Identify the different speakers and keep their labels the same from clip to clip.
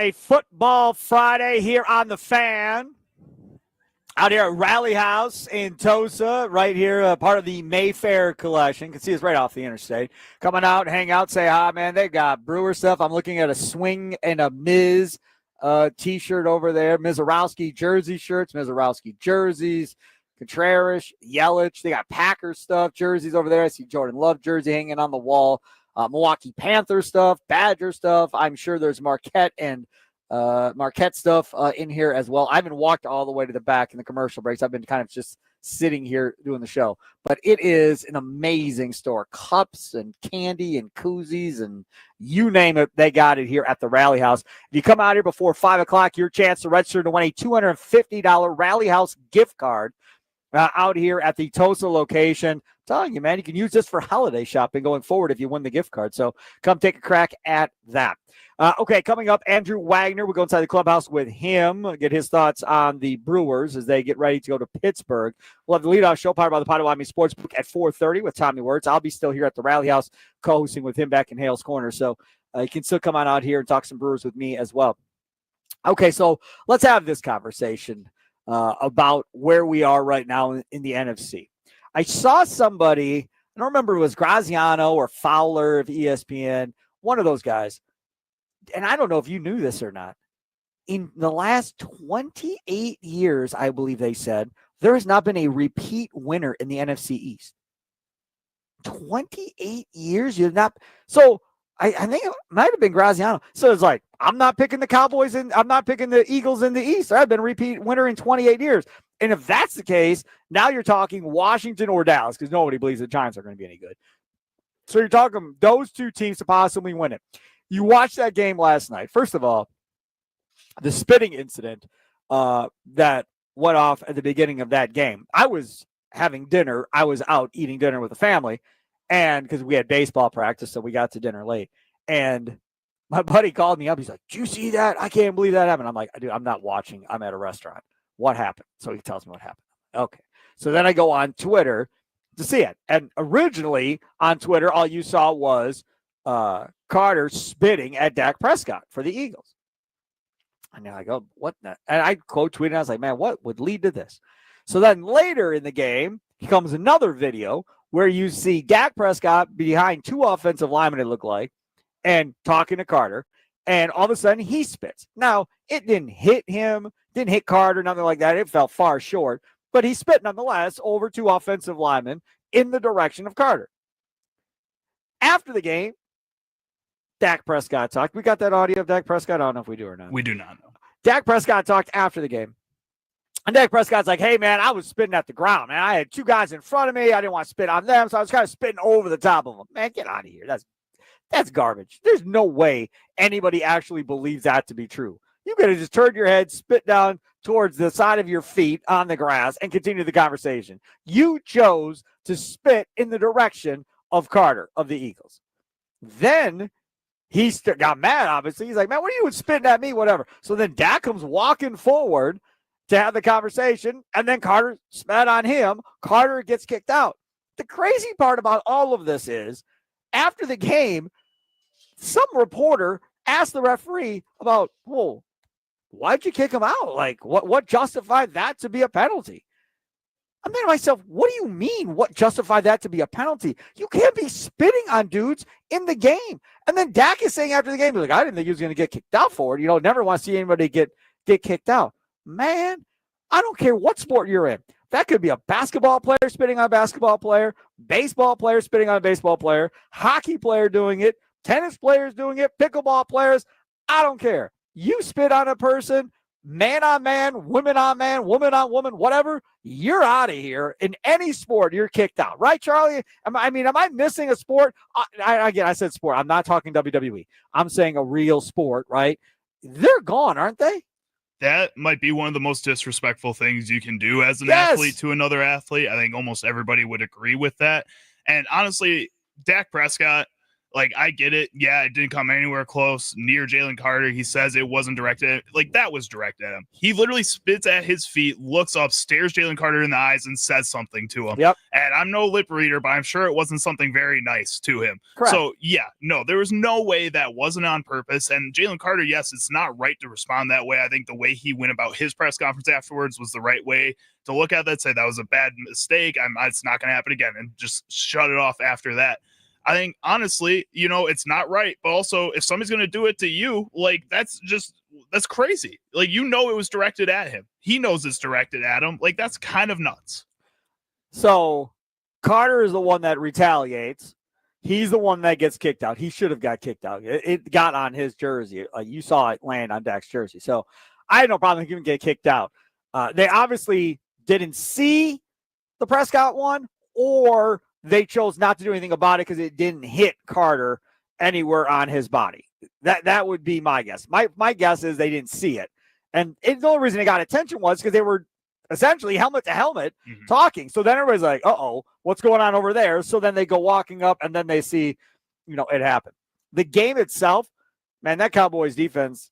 Speaker 1: A football Friday here on the Fan. Out here at Rally House in Tosa, right here, part of the Mayfair collection. You can see us right off the interstate. Coming out, hang out, say hi, man. They got Brewer stuff. I'm looking at a Swing and a Miz T-shirt over there. Mizorowski jersey shirts, Mizorowski jerseys, Contreras, Yelich. They got Packers stuff, jerseys over there. I see Jordan Love jersey hanging on the wall. Milwaukee Panther stuff, Badger stuff. I'm sure there's Marquette stuff in here as well. I haven't walked all the way to the back in the commercial breaks. I've been kind of just sitting here doing the show. But it is an amazing store. Cups and candy and koozies and you name it, they got it here at the Rally House. If you come out here before 5 o'clock, your chance to register to win a $250 Rally House gift card out here at the Tosa location. I'm telling you, man, you can use this for holiday shopping going forward if you win the gift card. So come take a crack at that. Okay, coming up, Andrew Wagner. We'll go inside the clubhouse with him, get his thoughts on the Brewers as they get ready to go to Pittsburgh. We'll have the leadoff show powered by the Potawatomi Sportsbook at 4:30 with Tommy Wirtz. I'll be still here at the Rally House co-hosting with him back in Hale's Corner. So you can still come on out here and talk some Brewers with me as well. Okay, so let's have this conversation about where we are right now in the NFC. I saw somebody, I don't remember if it was Graziano or Fowler of ESPN, one of those guys. And I don't know if you knew this or not. In the last 28 years, I believe they said, there has not been a repeat winner in the NFC East. 28 years? You've not. So I think it might have been Graziano. So it's like, I'm not picking the Cowboys and I'm not picking the Eagles in the East. There have been a repeat winner in 28 years. And if that's the case, now you're talking Washington or Dallas because nobody believes the Giants are going to be any good. So you're talking those two teams to possibly win it. You watched that game last night. First of all, the spitting incident that went off at the beginning of that game. I was having dinner. I was out eating dinner with the family, and because we had baseball practice, so we got to dinner late. And my buddy called me up. He's like, "Did you see that? I can't believe that happened." I'm like, "Dude, I'm not watching. I'm at a restaurant. What happened?" So he tells me what happened. Okay. So then I go on Twitter to see it. And originally on Twitter, all you saw was Carter spitting at Dak Prescott for the Eagles. And I go, what? And I quote tweeted, I was like, man, what would lead to this? So then later in the game, comes another video where you see Dak Prescott behind two offensive linemen, it looked like, and talking to Carter. And all of a sudden, he spits. Now, it didn't hit him, didn't hit Carter, nothing like that. It fell far short. But he spit nonetheless over two offensive linemen in the direction of Carter. After the game, Dak Prescott talked. We got that audio of Dak Prescott? I don't know if we do or not.
Speaker 2: We do not know.
Speaker 1: Dak Prescott talked after the game. And Dak Prescott's like, hey, man, I was spitting at the ground, man. I had two guys in front of me. I didn't want to spit on them, so I was kind of spitting over the top of them. Man, get out of here. That's garbage. There's no way anybody actually believes that to be true. You could have just turned your head, spit down towards the side of your feet on the grass, and continue the conversation. You chose to spit in the direction of Carter of the Eagles. Then he got mad, obviously. He's like, man, what are you spitting at me? Whatever. So then Dak comes walking forward to have the conversation, and then Carter spat on him. Carter gets kicked out. The crazy part about all of this is, after the game, some reporter asked the referee about, whoa, why'd you kick him out? Like, what justified that to be a penalty? I'm thinking to myself, what do you mean, what justified that to be a penalty? You can't be spitting on dudes in the game. And then Dak is saying after the game, he's like, I didn't think he was going to get kicked out for it. You know, never want to see anybody get kicked out. Man, I don't care what sport you're in. That could be a basketball player spitting on a basketball player, baseball player spitting on a baseball player, hockey player doing it, tennis players doing it, pickleball players. I don't care. You spit on a person, man on man, woman on woman, whatever, you're out of here. In any sport, you're kicked out. Right, Charlie? Am I missing a sport? I said sport. I'm not talking WWE. I'm saying a real sport, right? They're gone, aren't they?
Speaker 2: That might be one of the most disrespectful things you can do as an athlete to another athlete. I think almost everybody would agree with that. And honestly, Dak Prescott, Like, I get it. Yeah, it didn't come anywhere close near Jalen Carter. He says it wasn't directed. Like, that was directed at him. He literally spits at his feet, looks up, stares Jalen Carter in the eyes, and says something to him.
Speaker 1: Yep.
Speaker 2: And I'm no lip reader, but I'm sure it wasn't something very nice to him.
Speaker 1: Correct.
Speaker 2: So, yeah, no, there was no way that wasn't on purpose. And Jalen Carter, yes, it's not right to respond that way. I think the way he went about his press conference afterwards was the right way to look at that, say that was a bad mistake. It's not going to happen again, and just shut it off after that. I think, honestly, it's not right. But also, if somebody's going to do it to you, like, that's crazy. Like, it was directed at him. He knows it's directed at him. Like, that's kind of nuts.
Speaker 1: So Carter is the one that retaliates. He's the one that gets kicked out. He should have got kicked out. It got on his jersey. You saw it land on Dak's jersey. So I had no problem with him getting kicked out. They obviously didn't see the Prescott one, or they chose not to do anything about it because it didn't hit Carter anywhere on his body. That would be my guess. My guess is they didn't see it. And the only reason it got attention was because they were essentially helmet to helmet talking. So then everybody's like, uh-oh, what's going on over there? So then they go walking up, and then they see, it happened. The game itself, man, that Cowboys defense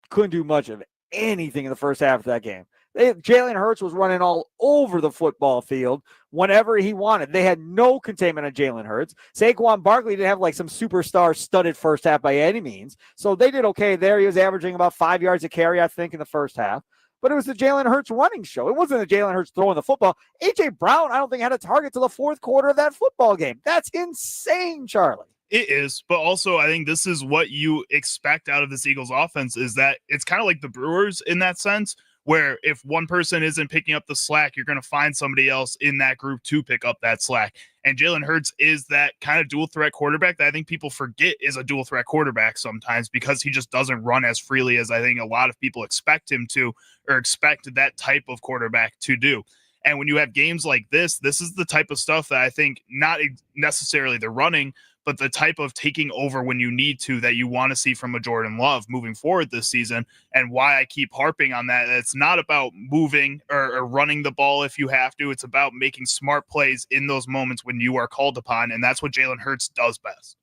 Speaker 1: couldn't do much of anything in the first half of that game. Jalen Hurts was running all over the football field whenever he wanted. They had no containment on Jalen Hurts. Saquon Barkley didn't have like some superstar studded first half by any means. So they did okay there. He was averaging about 5 yards a carry, I think, in the first half. But it was the Jalen Hurts running show. It wasn't the Jalen Hurts throwing the football. A.J. Brown, I don't think, had a target till the fourth quarter of that football game. That's insane, Charlie.
Speaker 2: It is, but also I think this is what you expect out of this Eagles offense, is that it's kind of like the Brewers in that sense, where if one person isn't picking up the slack, you're going to find somebody else in that group to pick up that slack. And Jalen Hurts is that kind of dual threat quarterback that I think people forget is a dual threat quarterback sometimes, because he just doesn't run as freely as I think a lot of people expect him to, or expect that type of quarterback to do. And when you have games like this is the type of stuff that I think, not necessarily the running, but the type of taking over when you need to, that you want to see from a Jordan Love moving forward this season. And why I keep harping on that, it's not about moving or running the ball if you have to. It's about making smart plays in those moments when you are called upon, and that's what Jalen Hurts does best.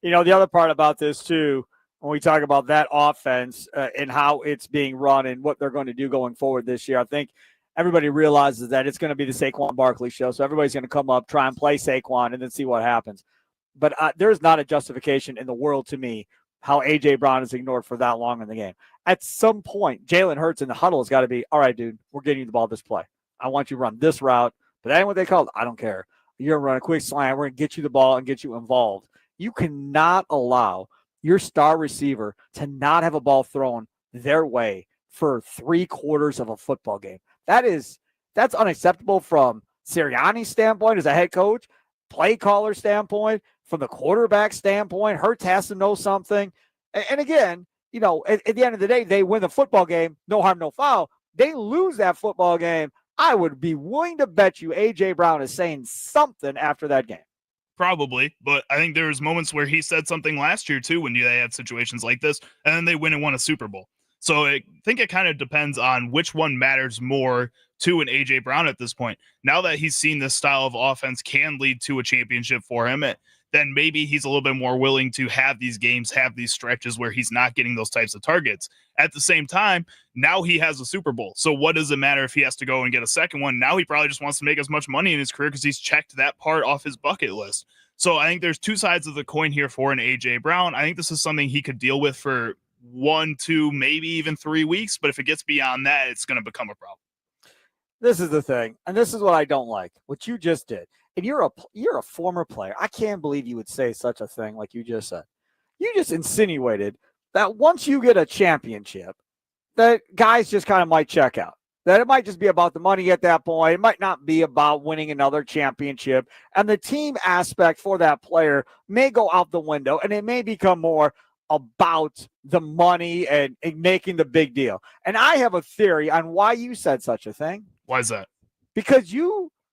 Speaker 1: The other part about this, too, when we talk about that offense and how it's being run and what they're going to do going forward this year, I think everybody realizes that it's going to be the Saquon Barkley show. So everybody's going to come up, try and play Saquon, and then see what happens. But there's not a justification in the world to me how A.J. Brown is ignored for that long in the game. At some point, Jalen Hurts in the huddle has got to be, all right, dude, we're getting you the ball this play. I want you to run this route. But that ain't what they called. I don't care. You're going to run a quick slant. We're going to get you the ball and get you involved. You cannot allow your star receiver to not have a ball thrown their way for 3/4 of a football game. That's unacceptable from Sirianni's standpoint as a head coach, play caller standpoint, from the quarterback standpoint. Hurts has to know something. And again, at the end of the day, they win the football game, no harm, no foul. They lose that football game, I would be willing to bet you A.J. Brown is saying something after that game.
Speaker 2: Probably, but I think there was moments where he said something last year too when they had situations like this, and then they win and won a Super Bowl. So I think it kind of depends on which one matters more to an A.J. Brown at this point. Now that he's seen this style of offense can lead to a championship for him, then maybe he's a little bit more willing to have these games, have these stretches where he's not getting those types of targets. At the same time, now he has a Super Bowl. So what does it matter if he has to go and get a second one? Now he probably just wants to make as much money in his career because he's checked that part off his bucket list. So I think there's two sides of the coin here for an A.J. Brown. I think this is something he could deal with for 1, 2, maybe even 3 weeks. But if it gets beyond that, it's going to become a problem.
Speaker 1: This is the thing, and this is what I don't like, what you just did. And you're a former player. I can't believe you would say such a thing like you just said. You just insinuated that once you get a championship, that guys just kind of might check out. That it might just be about the money at that point. It might not be about winning another championship. And the team aspect for that player may go out the window, and it may become more about the money and making the big deal. And I have a theory on why you said such a thing.
Speaker 2: Why is that?
Speaker 1: Because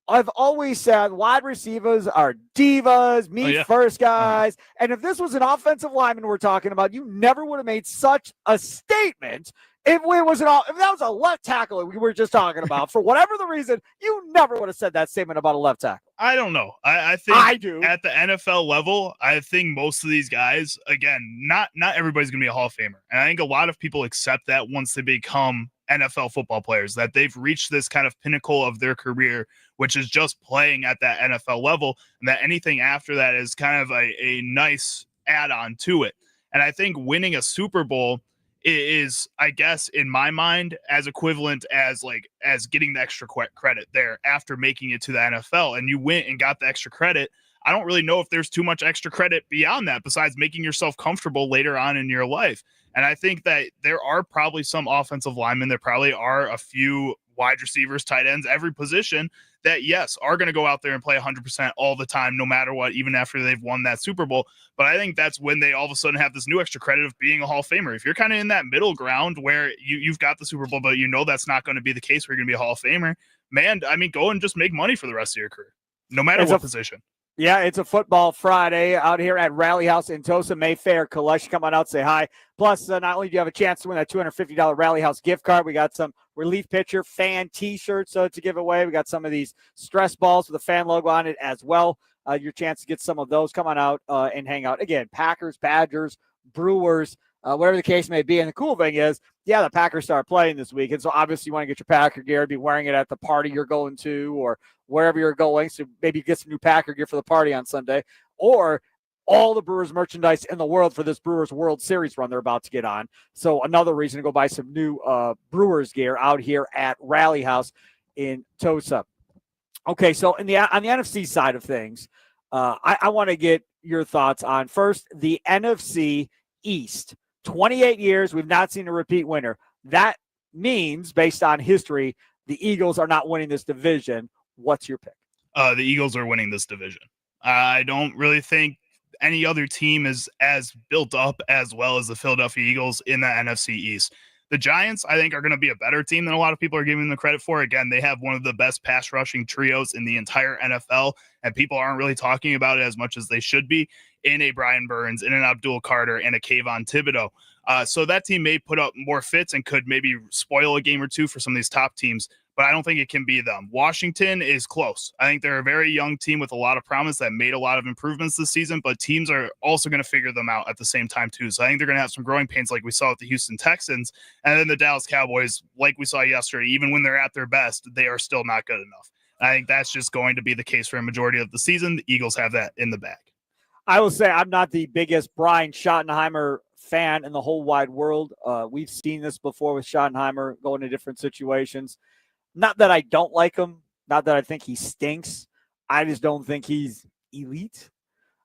Speaker 1: I've always said wide receivers are divas, first guys. And if this was an offensive lineman we're talking about, you never would have made such a statement If that was a left tackle we were just talking about, for whatever the reason, you never would have said that statement about a left tackle.
Speaker 2: I don't know. I think
Speaker 1: I do.
Speaker 2: At the NFL level, I think most of these guys, again, not everybody's going to be a Hall of Famer. And I think a lot of people accept that once they become NFL football players, that they've reached this kind of pinnacle of their career, which is just playing at that NFL level, and that anything after that is kind of a nice add-on to it. And I think winning a Super Bowl is, I guess, in my mind, as equivalent as getting the extra credit there after making it to the NFL, and you went and got the extra credit. I don't really know if there's too much extra credit beyond that besides making yourself comfortable later on in your life. And I think that there are probably some offensive linemen. There probably are a few wide receivers, tight ends, every position that, yes, are going to go out there and play 100% all the time, no matter what, even after they've won that Super Bowl. But I think that's when they all of a sudden have this new extra credit of being a Hall of Famer. If you're kind of in that middle ground where you've got the Super Bowl, but you know that's not going to be the case where you're going to be a Hall of Famer, man, I mean, go and just make money for the rest of your career, no matter what position.
Speaker 1: Yeah, it's a football Friday out here at Rally House in Tosa. Mayfair Collection. Come on out, say hi. Plus, not only do you have a chance to win that $250 Rally House gift card, we got some relief pitcher fan T-shirts to give away. We got some of these stress balls with a fan logo on it as well. Your chance to get some of those. Come on out and hang out. Again, Packers, Badgers, Brewers, whatever the case may be. And the cool thing is, the Packers start playing this week. And so obviously you want to get your Packer gear, be wearing it at the party you're going to or wherever you're going. So maybe get some new Packer gear for the party on Sunday, or all the Brewers merchandise in the world for this Brewers World Series run they're about to get on. So another reason to go buy some new Brewers gear out here at Rally House in Tosa. Okay, so on the NFC side of things, I want to get your thoughts on, first, the NFC East. 28 years, we've not seen a repeat winner. That means, based on history, the Eagles are not winning this division. What's your pick?
Speaker 2: The Eagles are winning this division. I don't really think any other team is as built up as well as the Philadelphia Eagles in the NFC East. The Giants, I think, are going to be a better team than a lot of people are giving them credit for. Again, they have one of the best pass rushing trios in the entire NFL, and people aren't really talking about it as much as they should be, in a Brian Burns, in an Abdul Carter, and a Kayvon Thibodeau. So that team may put up more fits and could maybe spoil a game or two for some of these top teams, but I don't think it can be them. Washington is close. I think they're a very young team with a lot of promise that made a lot of improvements this season, but teams are also going to figure them out at the same time too. So I think they're going to have some growing pains like we saw with the Houston Texans. And then the Dallas Cowboys, like we saw yesterday, even when they're at their best, they are still not good enough. I think that's just going to be the case for a majority of the season. The Eagles have that in the bag.
Speaker 1: I will say I'm not the biggest Brian Schottenheimer fan in the whole wide world. We've seen this before with Schottenheimer going to different situations. Not that I don't like him, not that I think he stinks. I just don't think he's elite.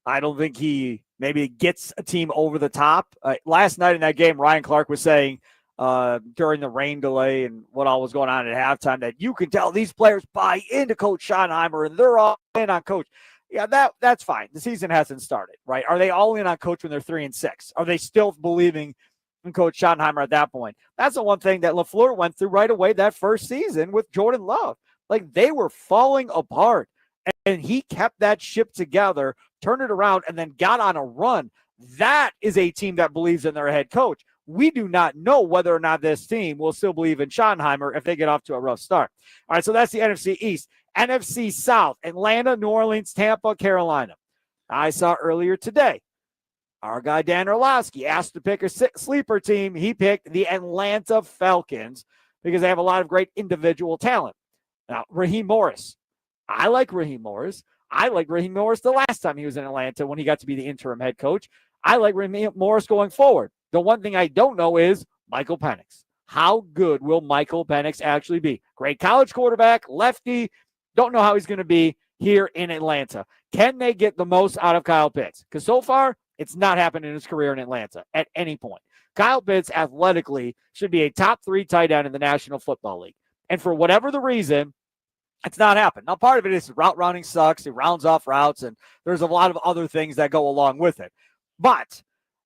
Speaker 1: I don't think he maybe gets a team over the top. Last night in that game, Ryan Clark was saying during the rain delay and what all was going on at halftime that you can tell these players buy into Coach Schottenheimer and they're all in on Coach. Yeah, that's fine. The season hasn't started, right? Are they all in on Coach when they're 3-6? Are they still believing in Coach Schottenheimer at that point? That's the one thing that LaFleur went through right away that first season with Jordan Love. Like, they were falling apart, and he kept that ship together, turned it around, and then got on a run. That is a team that believes in their head coach. We do not know whether or not this team will still believe in Schottenheimer if they get off to a rough start. All right, so that's the NFC East. NFC South, Atlanta, New Orleans, Tampa, Carolina. I saw earlier today, our guy Dan Orlovsky asked to pick a sleeper team. He picked the Atlanta Falcons because they have a lot of great individual talent. Now, Raheem Morris. I like Raheem Morris. I like Raheem Morris the last time he was in Atlanta when he got to be the interim head coach. I like Raheem Morris going forward. The one thing I don't know is Michael Penix. How good will Michael Penix actually be? Great college quarterback, lefty. Don't know how he's going to be here in Atlanta. Can they get the most out of Kyle Pitts? Because so far, it's not happened in his career in Atlanta at any point. Kyle Pitts athletically should be a top 3 tight end in the National Football League. And for whatever the reason, it's not happened. Now, part of it is route running sucks. He rounds off routes, and there's a lot of other things that go along with it. But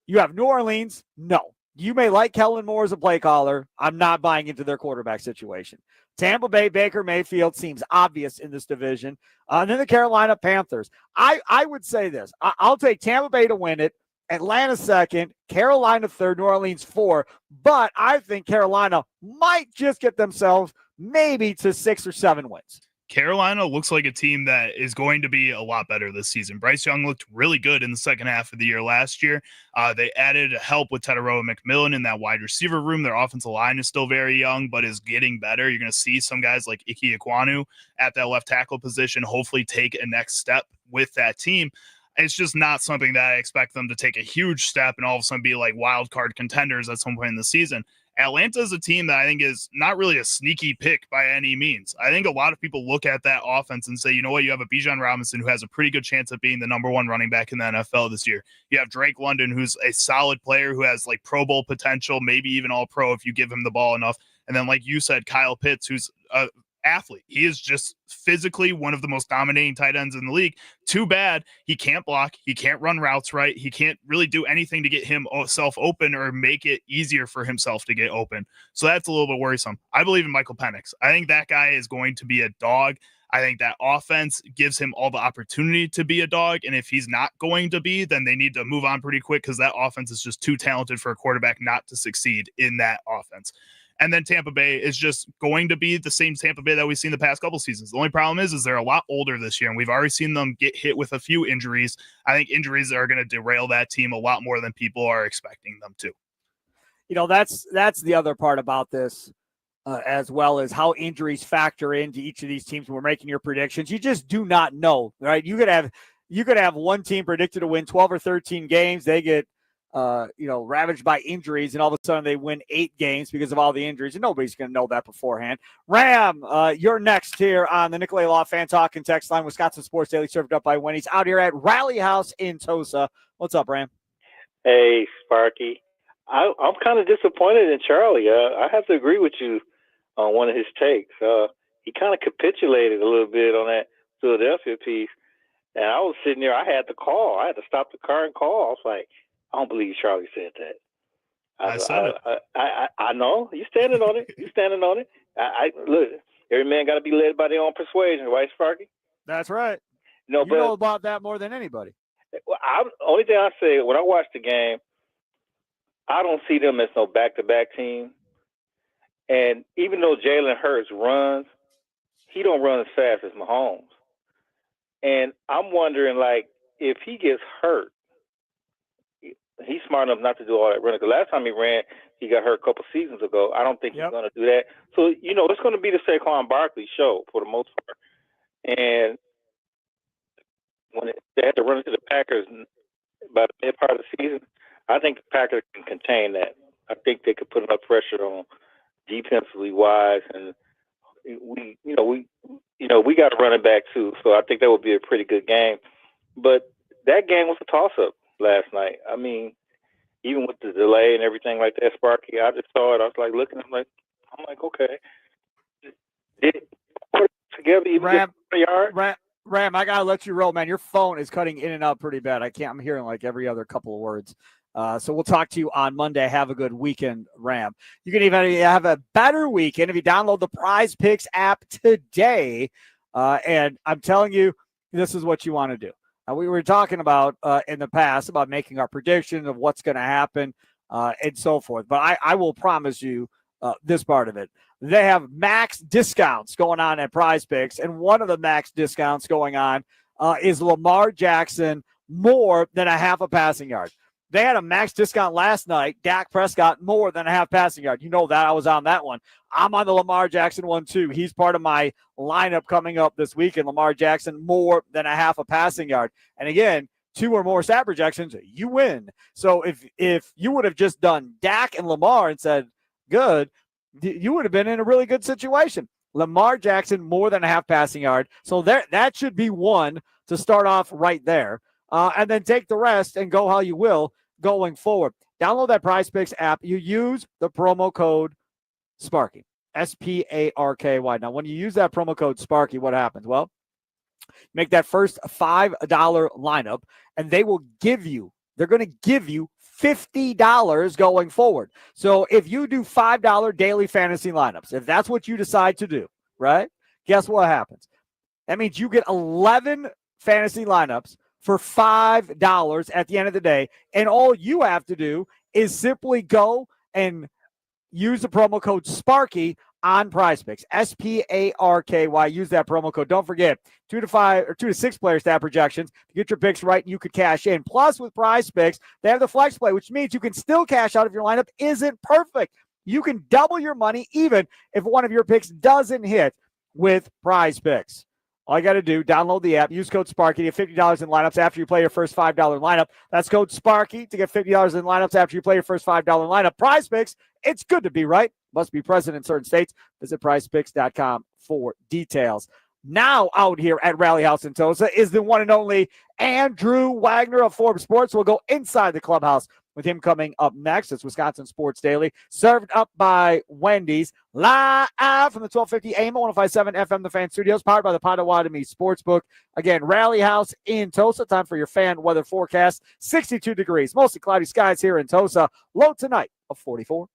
Speaker 1: you have New Orleans. No. You may like Kellen Moore as a play caller. I'm not buying into their quarterback situation. Tampa Bay, Baker Mayfield seems obvious in this division. And then the Carolina Panthers. I would say this. I'll take Tampa Bay to win it, Atlanta second, Carolina third, New Orleans four. But I think Carolina might just get themselves maybe to 6 or 7 wins.
Speaker 2: Carolina looks like a team that is going to be a lot better this season. Bryce Young looked really good in the second half of the year last year. They added help with Tetaroa McMillan in that wide receiver room. Their offensive line is still very young, but is getting better. You're going to see some guys like Ike Ekwonu at that left tackle position hopefully take a next step with that team. It's just not something that I expect them to take a huge step and all of a sudden be like wild card contenders at some point in the season. Atlanta is a team that I think is not really a sneaky pick by any means. I think a lot of people look at that offense and say, you know what, you have a Bijan Robinson who has a pretty good chance of being the number 1 running back in the NFL this year. You have Drake London, who's a solid player who has like Pro Bowl potential, maybe even all pro if you give him the ball enough. And then, like you said, Kyle Pitts, who's a athlete. He is just physically one of the most dominating tight ends in the league. Too bad he can't block. He can't run routes right. He can't really do anything to get himself open or make it easier for himself to get open. So that's a little bit worrisome. I believe in Michael Penix. I think that guy is going to be a dog. I think that offense gives him all the opportunity to be a dog. And if he's not going to be, then they need to move on pretty quick because that offense is just too talented for a quarterback not to succeed in that offense. And then Tampa Bay is just going to be the same Tampa Bay that we've seen the past couple seasons. The only problem is they're a lot older this year, and we've already seen them get hit with a few injuries. I think injuries are going to derail that team a lot more than people are expecting them to.
Speaker 1: You know, that's the other part about this, as well as how injuries factor into each of these teams when we're making your predictions. You just do not know, right? You could have one team predicted to win 12 or 13 games. They get ravaged by injuries, and all of a sudden they win 8 games because of all the injuries, and nobody's going to know that beforehand. Ram, you're next here on the Nicolay Law Fan Talk and Text Line. Wisconsin Sports Daily, served up by Wendy's, out here at Rally House in Tosa. What's up, Ram?
Speaker 3: Hey, Sparky. I'm kind of disappointed in Charlie. I have to agree with you on one of his takes. He kind of capitulated a little bit on that Philadelphia piece, and I was sitting there. I had to call. I had to stop the car and call. I was like, I don't believe Charlie said that.
Speaker 2: I said it.
Speaker 3: I know. You standing on it. You standing on it. I look. Every man got to be led by their own persuasion, right, Sparky?
Speaker 1: That's right.
Speaker 3: No,
Speaker 1: you know about that more than anybody.
Speaker 3: Only thing I say, when I watch the game, I don't see them as no back-to-back team. And even though Jalen Hurts runs, he don't run as fast as Mahomes. And I'm wondering, like, if he gets hurt, he's smart enough not to do all that running. Because last time he ran, he got hurt a couple seasons ago. I don't think he's going to do that. So, it's going to be the Saquon Barkley show for the most part. And when they had to run into the Packers by the mid part of the season, I think the Packers can contain that. I think they could put enough pressure on defensively wise, and we got a running back too. So I think that would be a pretty good game. But that game was a toss-up last night. I mean, even with the delay and everything like that, Sparky, I just saw it. I was like looking. I'm like, okay. Did it put it together even get a yard?
Speaker 1: Ram, I gotta let you roll, man. Your phone is cutting in and out pretty bad. I'm hearing like every other couple of words. So we'll talk to you on Monday. Have a good weekend, Ram. You can even have a better weekend if you download the Prize Picks app today. And I'm telling you, this is what you want to do. We were talking about in the past about making our predictions of what's going to happen and so forth. But I will promise you this part of it. They have max discounts going on at Prize Picks, and one of the max discounts going on is Lamar Jackson more than a half a passing yard. They had a max discount last night. Dak Prescott more than a half passing yard. You know that. I was on that one. I'm on the Lamar Jackson one too. He's part of my lineup coming up this weekend. Lamar Jackson more than a half a passing yard. And again, 2 or more stat projections, you win. So if you would have just done Dak and Lamar and said, good, you would have been in a really good situation. Lamar Jackson more than a half passing yard. So that should be one to start off right there. And then take the rest and go how you will going forward. Download that Prize Picks app. You use the promo code Sparky, Sparky. Now, when you use that promo code Sparky, what happens? Well, make that first $5 lineup, and they're going to give you $50 going forward. So if you do $5 daily fantasy lineups, if that's what you decide to do, right? Guess what happens? That means you get 11 fantasy lineups for $5 at the end of the day. And all you have to do is simply go and use the promo code Sparky on PrizePicks. SPARKY. Use that promo code. Don't forget, 2 to 6 player stat projections to get your picks right, and you could cash in. Plus, with PrizePicks, they have the flex play, which means you can still cash out if your lineup isn't perfect. You can double your money even if one of your picks doesn't hit with PrizePicks. All you got to do, download the app, use code Sparky to get $50 in lineups after you play your first $5 lineup. That's code Sparky to get $50 in lineups after you play your first $5 lineup. PrizePicks, it's good to be right. Must be present in certain states. Visit prizepicks.com for details. Now out here at Rally House in Tosa is the one and only Andrew Wagner of Forbes Sports. We'll go inside the clubhouse with him coming up next. It's Wisconsin Sports Daily, served up by Wendy's, live from the 1250 AM 105.7 FM, the Fan Studios, powered by the Potawatomi Sportsbook. Again, Rally House in Tosa. Time for your fan weather forecast. 62 degrees, mostly cloudy skies here in Tosa. Low tonight of 44.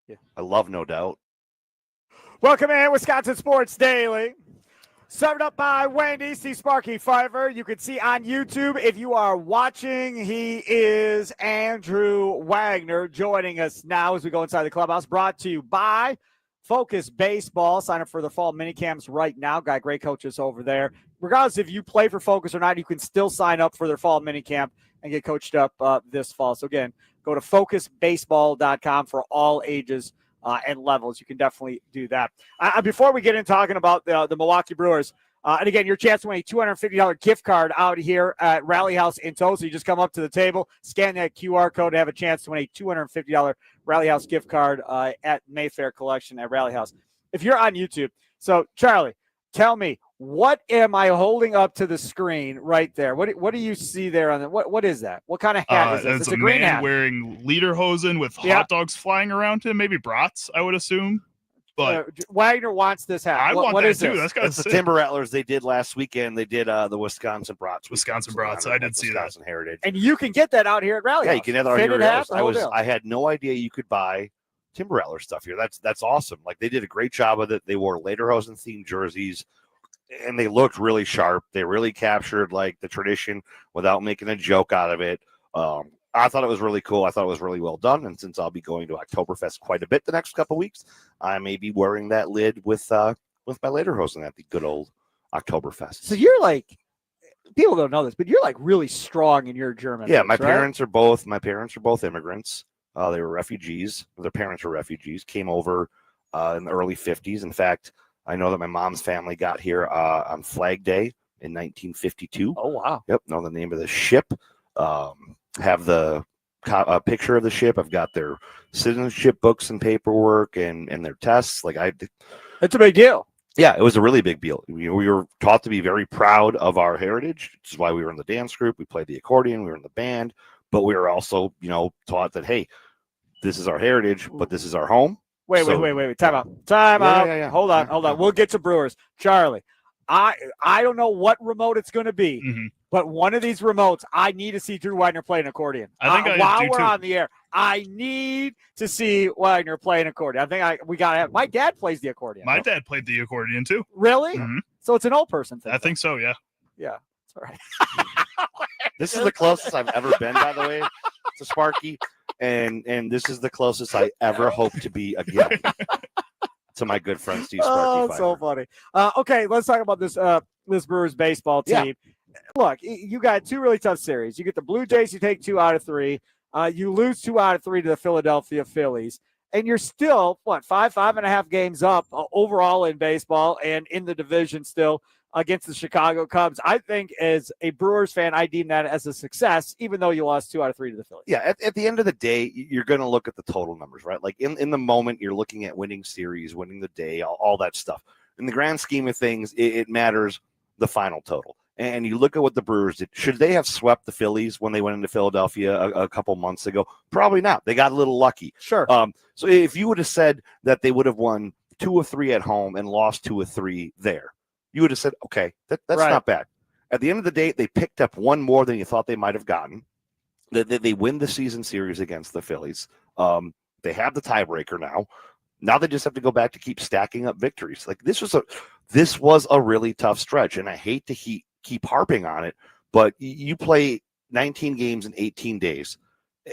Speaker 4: Yeah, I love No Doubt.
Speaker 1: Welcome in, Wisconsin Sports Daily. Served up by Wendy, see Sparky Fifer. You can see on YouTube if you are watching. He is Andrew Wagner joining us now as we go inside the clubhouse. Brought to you by Focus Baseball. Sign up for the fall mini camps right now. Got great coaches over there. Regardless if you play for Focus or not, you can still sign up for their fall mini camp and get coached up this fall. So again, go to focusbaseball.com for all ages and levels. You can definitely do that. Before we get in talking about the Milwaukee Brewers, and again, your chance to win a $250 gift card out here at Rally House in Tulsa. You just come up to the table, scan that QR code, and have a chance to win a $250 Rally House gift card at Mayfair Collection at Rally House. If you're on YouTube, so Charlie, tell me, what am I holding up to the screen right there? What do you see there on the what is that? What kind of hat is this?
Speaker 2: It's
Speaker 1: a
Speaker 2: a
Speaker 1: green
Speaker 2: man
Speaker 1: hat.
Speaker 2: wearing lederhosen with hot dogs flying around him, maybe brats, I would assume. But
Speaker 1: Wagner wants this hat.
Speaker 2: I want
Speaker 1: what
Speaker 2: that
Speaker 1: is
Speaker 2: too.
Speaker 1: this?
Speaker 2: That's
Speaker 4: the Timber Rattlers they did last weekend. They did the Wisconsin Brats.
Speaker 2: Wisconsin Brats. I did see that.
Speaker 4: Wisconsin Heritage.
Speaker 1: And you can get that out here at Rally
Speaker 4: Yeah,
Speaker 1: House.
Speaker 4: you can have that out here
Speaker 1: Fitted
Speaker 4: at
Speaker 1: hat,
Speaker 4: Rally House. I had no idea you could buy Timber Rattler stuff here. That's awesome. Like, they did a great job with it. They wore lederhosen themed jerseys. and they looked really sharp. They really captured like the tradition without making a joke out of it. I thought it was really cool. I thought it was really well done. And since I'll be going to Oktoberfest quite a bit the next couple of weeks, I may be wearing that lid with my lederhosen at the good old Oktoberfest.
Speaker 1: So you're like, people don't know this, but you're like really strong in your German.
Speaker 4: Yeah,
Speaker 1: roots,
Speaker 4: my
Speaker 1: right?
Speaker 4: parents are both immigrants. They were refugees. Their parents were refugees, came over in the early 50s. In fact, I know that my mom's family got here on Flag Day in 1952.
Speaker 1: Oh, wow.
Speaker 4: Yep, know the name of the ship. Have the picture of the ship. I've got their citizenship books and paperwork and their tests.
Speaker 1: It's a big deal.
Speaker 4: Yeah, it was a really big deal. We were taught to be very proud of our heritage, which is why we were in the dance group. We played the accordion. We were in the band. But we were also, taught that, hey, this is our heritage, but this is our home.
Speaker 1: Wait. Time out.
Speaker 4: Yeah.
Speaker 1: Hold on. We'll get to Brewers. Charlie, I don't know what remote it's going to be, but one of these remotes, I need to see Drew Wagner play an accordion.
Speaker 2: I think
Speaker 1: while
Speaker 2: do
Speaker 1: we're
Speaker 2: too.
Speaker 1: on the air, I need to see Wagner play an accordion. I think we got to have. My dad plays the accordion.
Speaker 2: My dad played the accordion too.
Speaker 1: Really?
Speaker 2: Mhm.
Speaker 1: So it's an old person thing.
Speaker 2: I think so. Yeah.
Speaker 1: Yeah. It's all right.
Speaker 4: This is the closest I've ever been, by the way, to Sparky. And this is the closest I ever hope to be again to my good friend Steve Sparky.
Speaker 1: Oh, so funny. Okay, let's talk about this Brewers baseball team.
Speaker 4: Yeah.
Speaker 1: Look, you got two really tough series. You get the Blue Jays, you take 2 out of 3. You lose 2 out of 3 to the Philadelphia Phillies. And you're still, 5.5 games up overall in baseball and in the division still against the Chicago Cubs. I think as a Brewers fan, I deem that as a success, even though you lost 2 out of 3 to the Phillies.
Speaker 4: Yeah, at the end of the day, you're going to look at the total numbers, right? Like in the moment, you're looking at winning series, winning the day, all that stuff. In the grand scheme of things, it matters the final total. And you look at what the Brewers did. Should they have swept the Phillies when they went into Philadelphia a couple months ago? Probably not. They got a little lucky.
Speaker 1: Sure.
Speaker 4: So if you would have said that they would have won 2 or 3 at home and lost 2 or 3 there, you would have said, okay, that's
Speaker 1: right.
Speaker 4: not bad. At the end of the day, they picked up 1 more than you thought they might have gotten. They win the season series against the Phillies. They have the tiebreaker now. Now they just have to go back to keep stacking up victories. Like this was a really tough stretch, and I hate to keep harping on it, but you play 19 games in 18 days,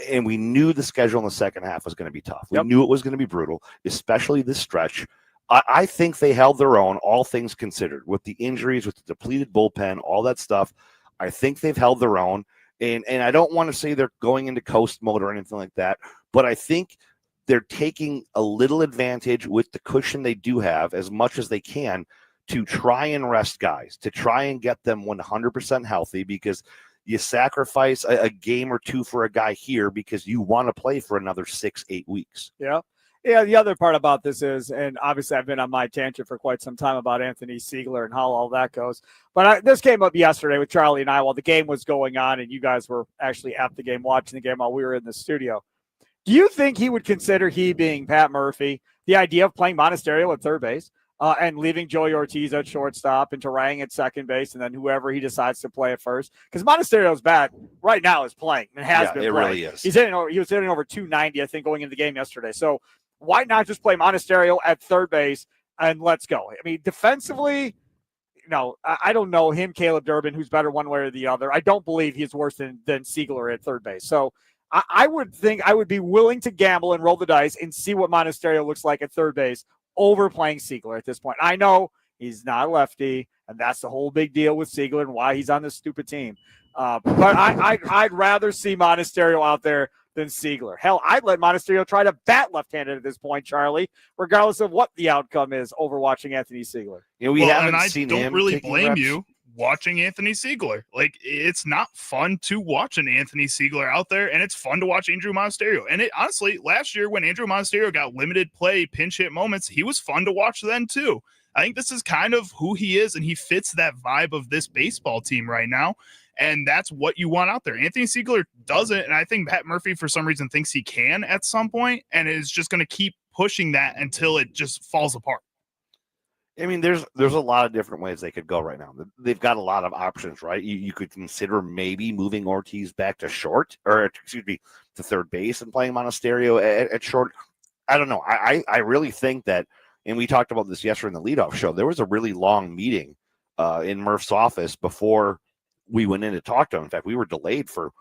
Speaker 4: and we knew the schedule in the second half was going to be tough. We knew it was going to be brutal, especially this stretch. I think they held their own, all things considered, with the injuries, with the depleted bullpen, all that stuff. I think they've held their own, and I don't want to say they're going into coast mode or anything like that, but I think they're taking a little advantage with the cushion they do have as much as they can to try and rest guys, to try and get them 100% healthy, because you sacrifice a game or 2 for a guy here because you want to play for another 6-8 weeks.
Speaker 1: Yeah. Yeah, the other part about this is, and obviously I've been on my tangent for quite some time about Anthony Siegler and how all that goes, but this came up yesterday with Charlie and I while the game was going on, and you guys were actually at the game, watching the game while we were in the studio. Do you think he would consider, he being Pat Murphy, the idea of playing Monasterio at third base and leaving Joey Ortiz at shortstop and Turang at second base, and then whoever he decides to play at first? Because Monasterio's bat right now is playing and has been
Speaker 4: it
Speaker 1: playing.
Speaker 4: really is.
Speaker 1: He was hitting over 290, I think, going into the game yesterday. So why not just play Monasterio at third base and let's go? I mean, defensively, I don't know him, Caleb Durbin, who's better one way or the other. I don't believe he's worse than Siegler at third base. So I would think I would be willing to gamble and roll the dice and see what Monasterio looks like at third base over playing Siegler at this point. I know he's not a lefty, and that's the whole big deal with Siegler and why he's on this stupid team. But I'd rather see Monasterio out there than Siegler. Hell, I'd let Monasterio try to bat left-handed at this point, Charlie, regardless of what the outcome is over watching Anthony Siegler.
Speaker 4: We haven't seen him.
Speaker 2: I don't really blame you watching Anthony Siegler. Like, it's not fun to watch an Anthony Siegler out there, and it's fun to watch Andrew Monasterio. And it honestly, last year when Andrew Monasterio got limited play, pinch hit moments, he was fun to watch then too. I think this is kind of who he is, and he fits that vibe of this baseball team right now. And that's what you want out there. Anthony Siegler doesn't, and I think Pat Murphy, for some reason, thinks he can at some point, and is just going to keep pushing that until it just falls apart.
Speaker 4: I mean, there's a lot of different ways they could go right now. They've got a lot of options, right? You could consider maybe moving Ortiz back to short, or to third base and playing Monasterio at short. I don't know. I really think that, and we talked about this yesterday in the leadoff show, there was a really long meeting in Murph's office before we went in to talk to him. In fact, we were delayed for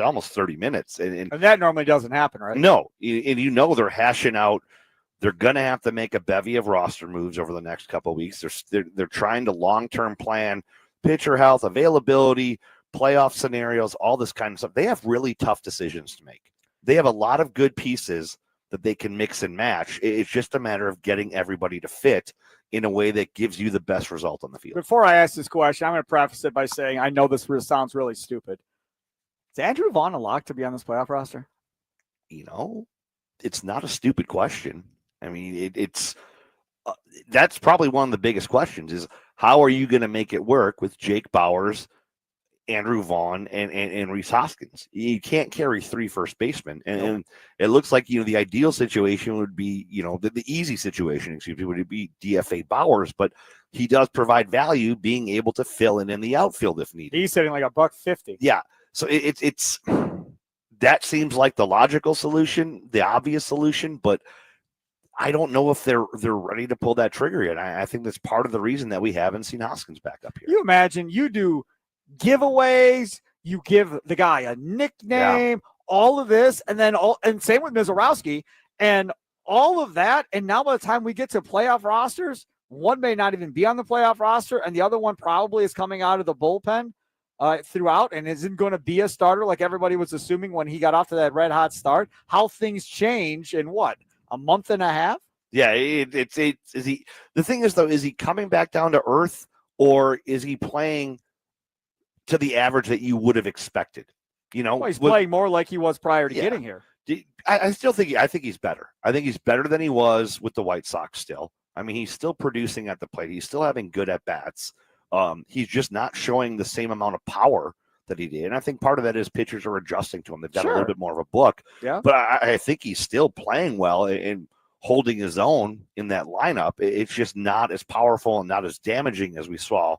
Speaker 4: almost 30 minutes.
Speaker 1: And that normally doesn't happen, right?
Speaker 4: No. And they're hashing out. They're going to have to make a bevy of roster moves over the next couple of weeks. They're trying to long-term plan pitcher health, availability, playoff scenarios, all this kind of stuff. They have really tough decisions to make. They have a lot of good pieces that they can mix and match. It's just a matter of getting everybody to fit in a way that gives you the best result on the field.
Speaker 1: Before I ask this question, I'm going to preface it by saying I know this sounds really stupid. Is Andrew Vaughn a lock to be on this playoff roster?
Speaker 4: It's not a stupid question. I mean, it's that's probably one of the biggest questions is how are you going to make it work with Jake Bauers, Andrew Vaughn, and Rhys Hoskins? You can't carry 3 first basemen. And it looks like, the ideal situation would be, the easy situation, would be DFA Bauers, but he does provide value being able to fill in the outfield if needed.
Speaker 1: He's hitting like $150.
Speaker 4: Yeah. So it's that seems like the logical solution, the obvious solution, but I don't know if they're ready to pull that trigger yet. I think that's part of the reason that we haven't seen Hoskins back up here.
Speaker 1: You imagine you do giveaways, you give the guy a nickname, all of this, and same with Mizorowski, and all of that. And now by the time we get to playoff rosters, one may not even be on the playoff roster, and the other one probably is coming out of the bullpen throughout and isn't going to be a starter like everybody was assuming when he got off to that red hot start. How things change in a month and a half?
Speaker 4: Yeah, is he? The thing is, though, is he coming back down to earth, or is he playing to the average that you would have expected?
Speaker 1: He's playing more like he was prior to getting here.
Speaker 4: I think he's better. I think he's better than he was with the White Sox still. I mean, he's still producing at the plate. He's still having good at-bats. He's just not showing the same amount of power that he did. And I think part of that is pitchers are adjusting to him. They've got a little bit more of a book.
Speaker 1: Yeah.
Speaker 4: But I think he's still playing well and holding his own in that lineup. It's just not as powerful and not as damaging as we saw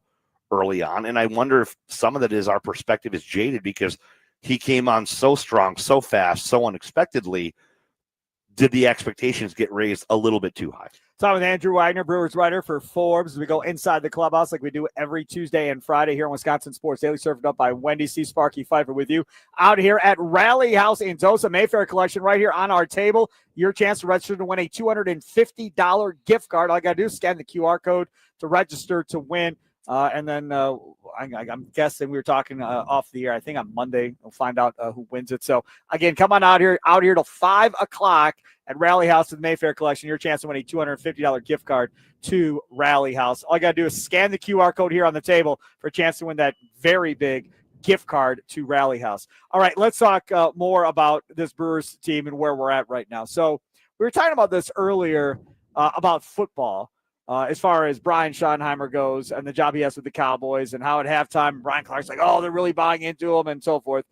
Speaker 4: early on. And I wonder if some of that is our perspective is jaded because he came on so strong, so fast, so unexpectedly. Did the expectations get raised a little bit too high?
Speaker 1: Talking with Andrew Wagner, Brewers writer for Forbes. We go inside the clubhouse like we do every Tuesday and Friday here on Wisconsin Sports Daily, served up by Wendy C. Sparky Fifer with you out here at Rally House in Tosa. Mayfair Collection right here on our table. Your chance to register to win a $250 gift card. All you got to do is scan the QR code to register to win. And then I'm guessing we were talking off the air. I think on Monday we'll find out who wins it. So again, come on out here till 5 o'clock at Rally House with Mayfair Collection. Your chance to win a $250 gift card to Rally House. All you got to do is scan the QR code here on the table for a chance to win that very big gift card to Rally House. All right, let's talk more about this Brewers team and where we're at right now. So we were talking about this earlier about football. As far as Brian Schottenheimer goes and the job he has with the Cowboys and how at halftime Brian Clark's like, they're really buying into him and so forth.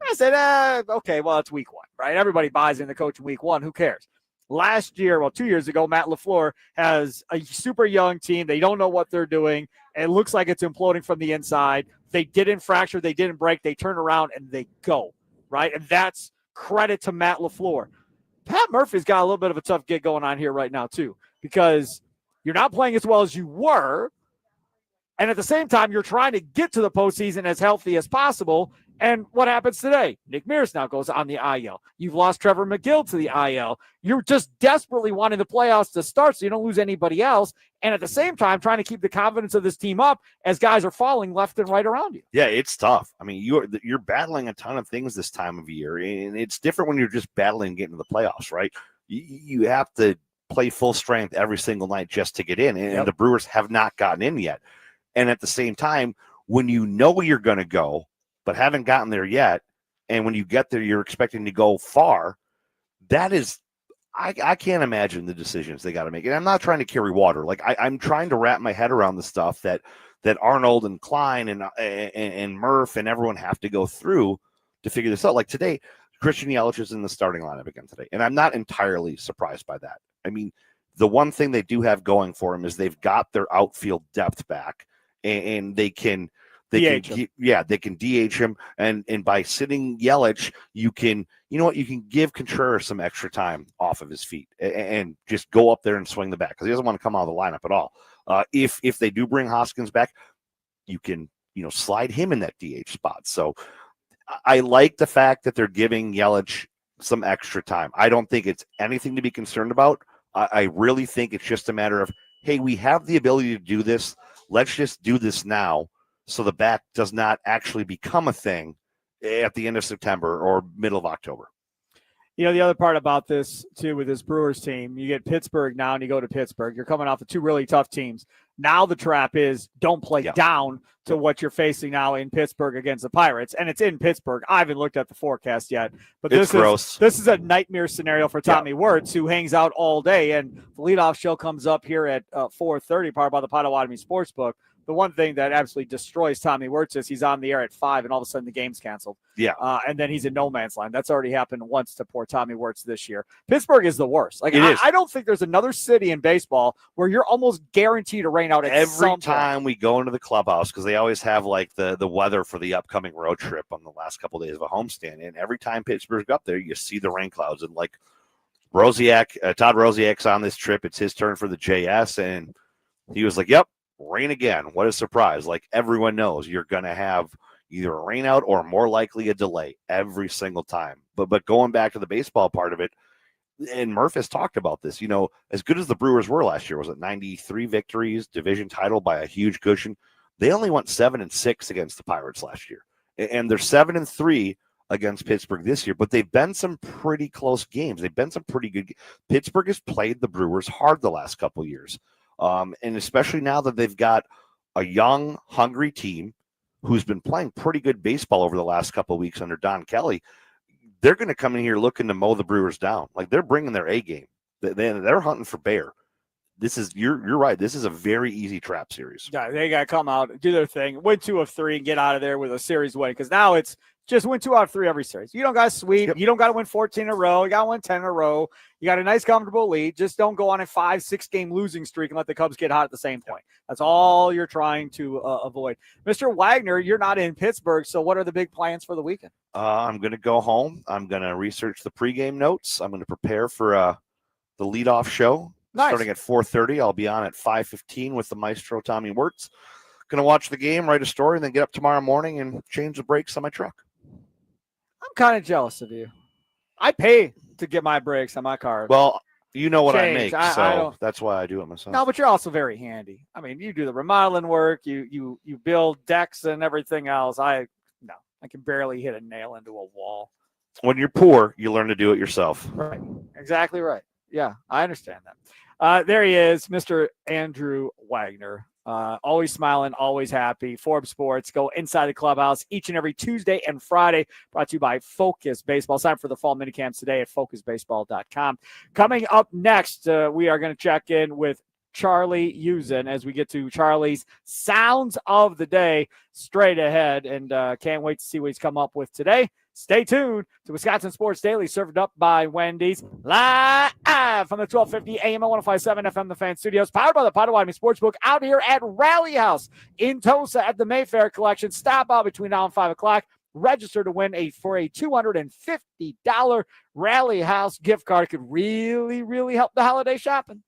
Speaker 1: I said, okay, well, it's week 1, right? Everybody buys in the coach in week 1. Who cares? Last year, 2 years ago, Matt LaFleur has a super young team. They don't know what they're doing. And it looks like it's imploding from the inside. They didn't fracture. They didn't break. They turn around and they go, right? And that's credit to Matt LaFleur. Pat Murphy's got a little bit of a tough gig going on here right now, too, because you're not playing as well as you were, and at the same time, you're trying to get to the postseason as healthy as possible. And what happens today? Nick Mears now goes on the IL. You've lost Trevor McGill to the IL. You're just desperately wanting the playoffs to start so you don't lose anybody else, and at the same time, trying to keep the confidence of this team up as guys are falling left and right around you.
Speaker 4: Yeah, it's tough. I mean, you're battling a ton of things this time of year, and it's different when you're just battling getting to the playoffs, right? You have to play full strength every single night just to get in. And the Brewers have not gotten in yet. And at the same time, when you know you're going to go, but haven't gotten there yet, and when you get there, you're expecting to go far, that is, I can't imagine the decisions they got to make. And I'm not trying to carry water. Like I'm trying to wrap my head around the stuff that Arnold and Klein and Murph and everyone have to go through to figure this out. Like today, Christian Yelich is in the starting lineup again today. And I'm not entirely surprised by that. I mean, the one thing they do have going for them is they've got their outfield depth back, and they can DH him, and by sitting Yelich, you can give Contreras some extra time off of his feet and just go up there and swing the bat because he doesn't want to come out of the lineup at all. If they do bring Hoskins back, you can, slide him in that DH spot. So I like the fact that they're giving Yelich some extra time. I don't think it's anything to be concerned about. I really think it's just a matter of, hey, we have the ability to do this. Let's just do this now so the back does not actually become a thing at the end of September or middle of October.
Speaker 1: The other part about this, too, with this Brewers team, you get Pittsburgh now and you go to Pittsburgh. You're coming off of two really tough teams. Now the trap is don't play down to what you're facing now in Pittsburgh against the Pirates. And it's in Pittsburgh. I haven't looked at the forecast yet. But this is a nightmare scenario for Tommy Wirtz, who hangs out all day. And the leadoff show comes up here at 4:30, powered by the Potawatomi Sportsbook. The one thing that absolutely destroys Tommy Wirtz is he's on the air at 5 and all of a sudden the game's canceled.
Speaker 4: Yeah.
Speaker 1: And then he's in no man's land. That's already happened once to poor Tommy Wirtz this year. Pittsburgh is the worst. Like, I don't think there's another city in baseball where you're almost guaranteed to rain out at
Speaker 4: every time we go into the clubhouse, because they always have like the weather for the upcoming road trip on the last couple of days of a homestand. And every time Pittsburgh's up there, you see the rain clouds. And like Todd Rosiak's on this trip. It's his turn for the JS. And he was like, yep. Rain again. What a surprise. Like everyone knows you're going to have either a rain out or more likely a delay every single time. But going back to the baseball part of it, and Murph has talked about this, as good as the Brewers were last year, was it 93 victories, division title by a huge cushion? They only went 7-6 against the Pirates last year. And they're 7-3 against Pittsburgh this year, but they've been some pretty close games. They've been some pretty good. Pittsburgh has played the Brewers hard the last couple of years. And especially now that they've got a young, hungry team who's been playing pretty good baseball over the last couple of weeks under Don Kelly, they're going to come in here looking to mow the Brewers down. Like they're bringing their A game. They're hunting for bear. You're right. This is a very easy trap series.
Speaker 1: Yeah, they got to come out, do their thing, win 2 of 3, and get out of there with a series win. Because now it's just win 2 out of 3 every series. You don't got to sweep. Yep. You don't got to win 14 in a row. You got to win 10 in a row. You got a nice, comfortable lead. Just don't go on a 5-6 game losing streak and let the Cubs get hot at the same point. That's all you're trying to avoid. Mr. Wagner, you're not in Pittsburgh, so what are the big plans for the weekend?
Speaker 4: I'm going to go home. I'm going to research the pregame notes. I'm going to prepare for the leadoff show. Nice. Starting at 4:30. I'll be on at 5:15 with the maestro Tommy Wirtz. Going to watch the game, write a story, and then get up tomorrow morning and change the brakes on my truck.
Speaker 1: I'm kind of jealous of you. I pay to get my brakes on my car.
Speaker 4: Well, you know what I make, so that's why I do it myself.
Speaker 1: No, but you're also very handy. I mean, you do the remodeling work, you build decks and everything else. I can barely hit a nail into a wall.
Speaker 4: When you're poor, you learn to do it yourself.
Speaker 1: Right. Exactly right. Yeah, I understand that. There he is, Mr. Andrew Wagner. Always smiling, always happy. Forbes Sports, go inside the clubhouse each and every Tuesday and Friday. Brought to you by Focus Baseball. Sign for the fall minicamps today at focusbaseball.com. Coming up next, we are going to check in with Charlie Usen as we get to Charlie's Sounds of the Day straight ahead. And can't wait to see what he's come up with today. Stay tuned to Wisconsin Sports Daily, served up by Wendy's, live from the 1250 AM and 105.7 FM The Fan Studios, powered by the Potawatomi Sportsbook, out here at Rally House in Tosa at the Mayfair Collection. Stop out between now and 5 o'clock. Register to win for a $250 Rally House gift card. Could really, really help the holiday shopping.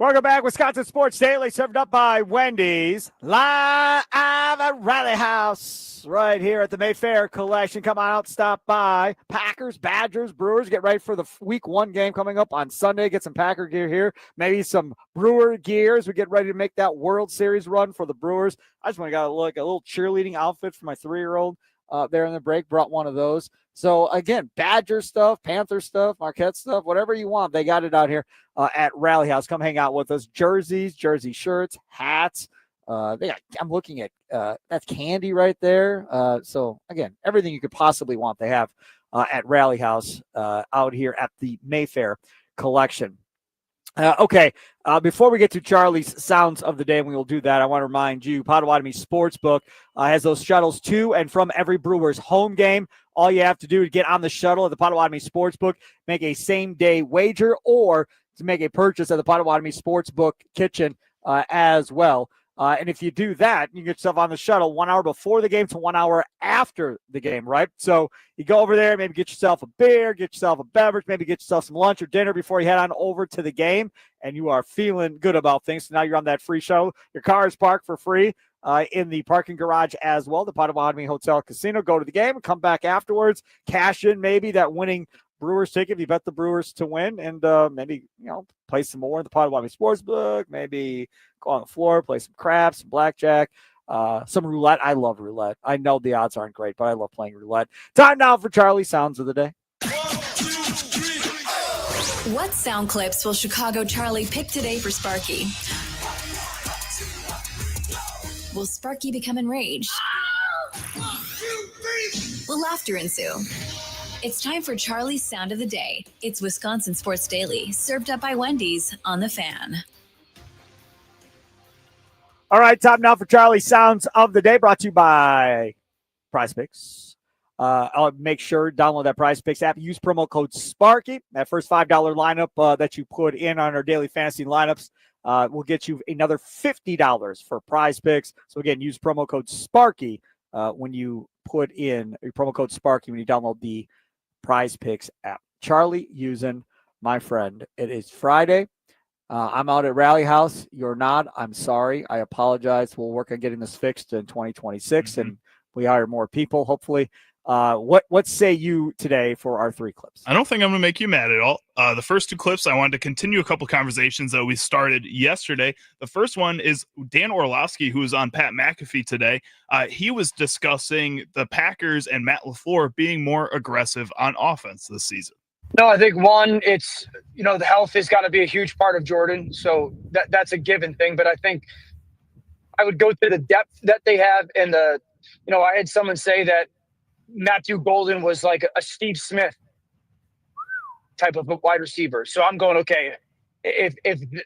Speaker 1: Welcome back, Wisconsin Sports Daily, served up by Wendy's. Live at Rally House, right here at the Mayfair Collection. Come on out, stop by. Packers, Badgers, Brewers, get ready for the Week 1 game coming up on Sunday. Get some Packer gear here, maybe some Brewer gear as we get ready to make that World Series run for the Brewers. I just want to go look a little cheerleading outfit for my 3-year-old there in the break. Brought one of those. So, again, Badger stuff, Panther stuff, Marquette stuff, whatever you want, they got it out here at Rally House. Come hang out with us. Jerseys, jersey shirts, hats. I'm looking at that's candy right there. So, again, everything you could possibly want they have at Rally House out here at the Mayfair Collection. Before we get to Charlie's Sounds of the Day, and we will do that, I want to remind you, Potawatomi Sportsbook has those shuttles to and from every Brewers home game. All you have to do is get on the shuttle at the Potawatomi Sportsbook, make a same-day wager, or to make a purchase at the Potawatomi Sportsbook kitchen as well. And if you do that, you get yourself on the shuttle 1 hour before the game to 1 hour after the game, right? So you go over there, maybe get yourself a beer, get yourself a beverage, maybe get yourself some lunch or dinner before you head on over to the game, and you are feeling good about things. So now you're on that free shuttle. Your car is parked for free in the parking garage as well, the Potawatomi Hotel Casino. Go to the game and come back afterwards, cash in maybe that winning Brewers ticket if you bet the Brewers to win, and maybe, play some more in the Potawatomi Sportsbook, maybe go on the floor, play some craps, some blackjack, some roulette. I love roulette. I know the odds aren't great, but I love playing roulette. Time now for Charlie's Sounds of the Day.
Speaker 5: What sound clips will Chicago Charlie pick today for Sparky? Will Sparky become enraged? Will laughter ensue? It's time for Charlie's Sound of the Day. It's Wisconsin Sports Daily, served up by Wendy's on the Fan.
Speaker 1: All right, time now for Charlie's Sounds of the Day, brought to you by Prize Picks. I'll make sure download that Prize Picks app. Use promo code Sparky. That first $5 lineup that you put in on our daily fantasy lineups will get you another $50 for Prize Picks. So again, use promo code Sparky when you put in your promo code Sparky when you download the Prize Picks app. Charlie Usen, my friend. It is Friday. I'm out at Rally House. You're not. I'm sorry. I apologize. We'll work on getting this fixed in 2026, and we hire more people, hopefully. What say you today for our 3 clips?
Speaker 2: I don't think I'm going to make you mad at all. The first 2 clips, I wanted to continue a couple conversations that we started yesterday. The first one is Dan Orlovsky, who was on Pat McAfee today. He was discussing the Packers and Matt LaFleur being more aggressive on offense this season.
Speaker 6: No, I think one, it's, the health has got to be a huge part of Jordan. So that's a given thing. But I think I would go to the depth that they have. And I had someone say that Matthew Golden was like a Steve Smith type of a wide receiver. So I'm going, okay, if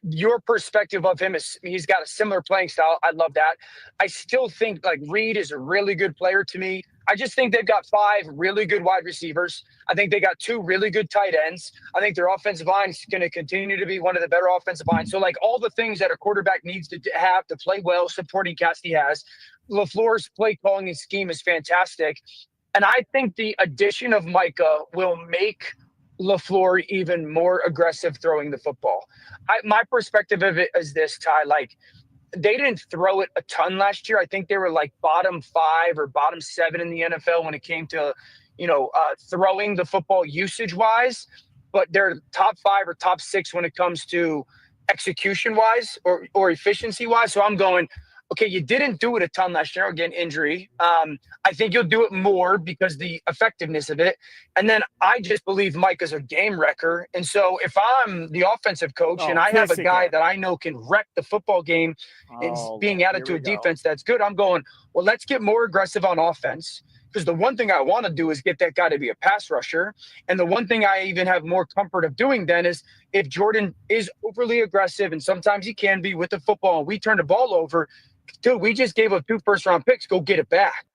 Speaker 6: your perspective of him is he's got a similar playing style, I love that. I still think like Reed is a really good player to me. I just think they've got 5 really good wide receivers. I think they got 2 really good tight ends. I think their offensive line is going to continue to be one of the better offensive lines. So like all the things that a quarterback needs to have to play well, supporting cast he has. LaFleur's play calling and scheme is fantastic. And I think the addition of Micah will make LaFleur even more aggressive throwing the football. My perspective of it is this, Ty, like they didn't throw it a ton last year. I think they were like bottom 5 or bottom 7 in the NFL when it came to, throwing the football usage wise, but they're top 5 or top 6 when it comes to execution wise or efficiency wise. So I'm going, okay, you didn't do it a ton last year, again, injury. I think you'll do it more because the effectiveness of it. And then I just believe Mike is a game wrecker. And so if I'm the offensive coach and I have a guy that I know can wreck the football game and being added to a defense that's good, I'm going, well, let's get more aggressive on offense. Because the one thing I want to do is get that guy to be a pass rusher. And the one thing I even have more comfort of doing then is if Jordan is overly aggressive, and sometimes he can be with the football, and we turn the ball over, dude, we just gave up 2 first-round picks. Go get it back.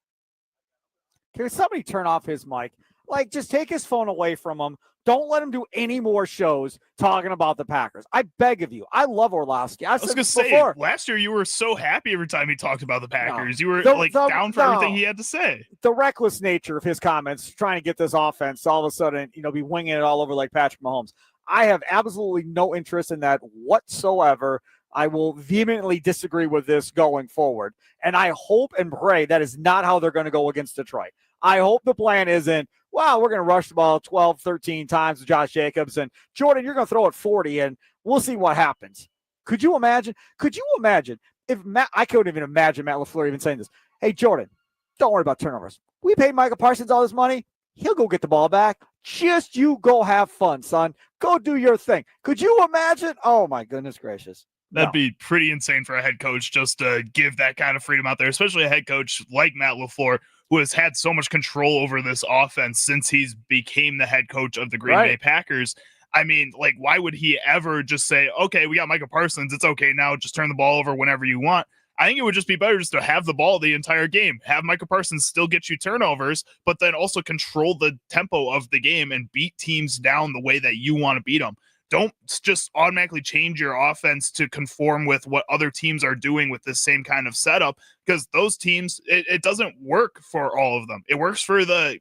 Speaker 1: Can somebody turn off his mic? like, just take his phone away from him. Don't let him do any more shows talking about the Packers. I beg of you. I love Orlovsky. I
Speaker 2: was
Speaker 1: said
Speaker 2: going to say,
Speaker 1: before.
Speaker 2: last year you were so happy every time he talked about the Packers.
Speaker 1: No.
Speaker 2: You were down for everything he had to say.
Speaker 1: The reckless nature of his comments, trying to get this offense all of a sudden, be winging it all over like Patrick Mahomes. I have absolutely no interest in that whatsoever. I will vehemently disagree with this going forward. And I hope and pray that is not how they're going to go against Detroit. I hope the plan isn't, wow, we're going to rush the ball 12, 13 times with Josh Jacobs. And Jordan, you're going to throw it 40 and we'll see what happens. Could you imagine if I couldn't even imagine Matt LaFleur even saying this. Hey, Jordan, don't worry about turnovers. We paid Michael Parsons all this money. He'll go get the ball back. Just you go have fun, son. Go do your thing. Could you imagine? Oh, my goodness gracious.
Speaker 2: That'd be pretty insane for a head coach just to give that kind of freedom out there, especially a head coach like Matt LaFleur, who has had so much control over this offense since he's became the head coach of the Green Bay Packers. I mean, like, why would he ever just say, okay, we got Michael Parsons. It's okay now. Just turn the ball over whenever you want. I think it would just be better just to have the ball the entire game, have Michael Parsons still get you turnovers, but then also control the tempo of the game and beat teams down the way that you want to beat them. Don't just automatically change your offense to conform with what other teams are doing with this same kind of setup, because those teams, it doesn't work for all of them. It works for the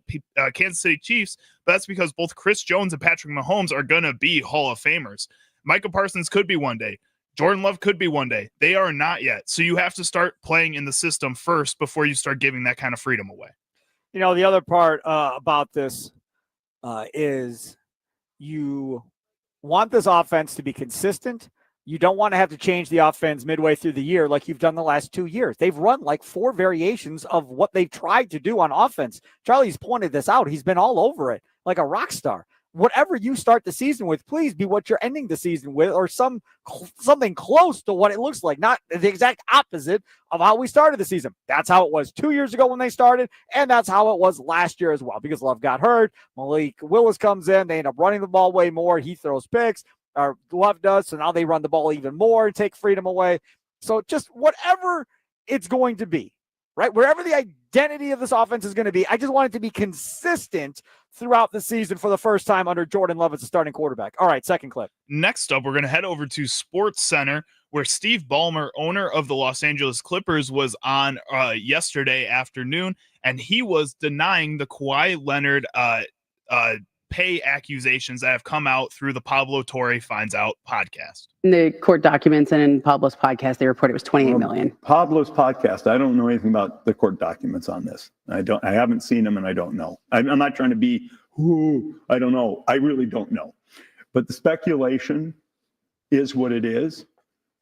Speaker 2: Kansas City Chiefs, but that's because both Chris Jones and Patrick Mahomes are going to be Hall of Famers. Michael Parsons could be one day. Jordan Love could be one day. They are not yet. So you have to start playing in the system first before you start giving that kind of freedom away.
Speaker 1: The other part about this is you want this offense to be consistent. You don't want to have to change the offense midway through the year like you've done the last 2 years. They've run like 4 variations of what they've tried to do on offense. Charlie's pointed this out. He's been all over it like a rock star. Whatever you start the season with, please be what you're ending the season with, or something close to what it looks like, not the exact opposite of how we started the season. That's how it was 2 years ago when they started, and that's how it was last year as well, because Love got hurt. Malik Willis comes in. They end up running the ball way more. He throws picks, or Love does, so now they run the ball even more and take freedom away. So just whatever it's going to be, right? Wherever the identity of this offense is going to be, I just want it to be consistent throughout the season for the first time under Jordan Love as a starting quarterback. All right, second clip.
Speaker 2: Next up, we're going to head over to Sports Center, where Steve Ballmer, owner of the Los Angeles Clippers, was on yesterday afternoon, and he was denying the Kawhi Leonard pay accusations that have come out through the Pablo Torre Finds Out podcast.
Speaker 7: In the court documents and in Pablo's podcast, they report it was $28 million.
Speaker 8: Pablo's podcast, I don't know anything about the court documents on this. I haven't seen them, and I don't know. I'm not trying to be, I don't know. I really don't know. But the speculation is what it is.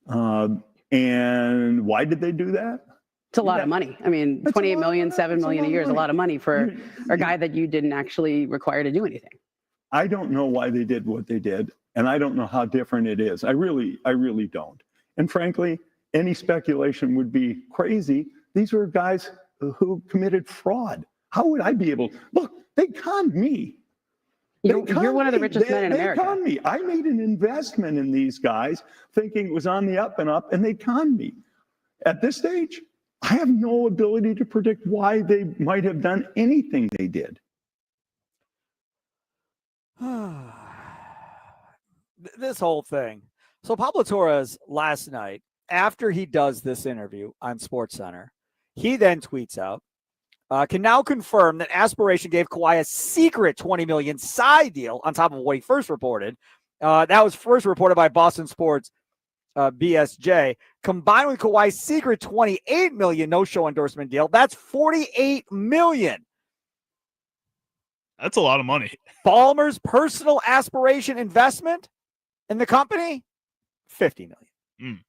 Speaker 8: And why did they do that?
Speaker 7: It's a lot of money. I mean, 28 million, 7 million a year is a lot of money for a guy that you didn't actually require to do anything.
Speaker 8: I don't know why they did what they did, and I don't know how different it is. I really don't. And frankly, any speculation would be crazy. These were guys who committed fraud. How would I be able? Look, they conned me.
Speaker 7: You're one of the richest men in America.
Speaker 8: They conned me. I made an investment in these guys thinking it was on the up and up, and they conned me. At this stage, I have no ability to predict why they might have done anything they did.
Speaker 1: This whole thing. So Pablo Torres last night, after he does this interview on SportsCenter, he then tweets out, can now confirm that Aspiration gave Kawhi a secret $20 million side deal on top of what he first reported. That was first reported by Boston Sports BSJ, combined with Kawhi's secret $28 million no-show endorsement deal. That's $48 million.
Speaker 2: That's a lot of money.
Speaker 1: Ballmer's personal aspiration investment in the company, $50 million.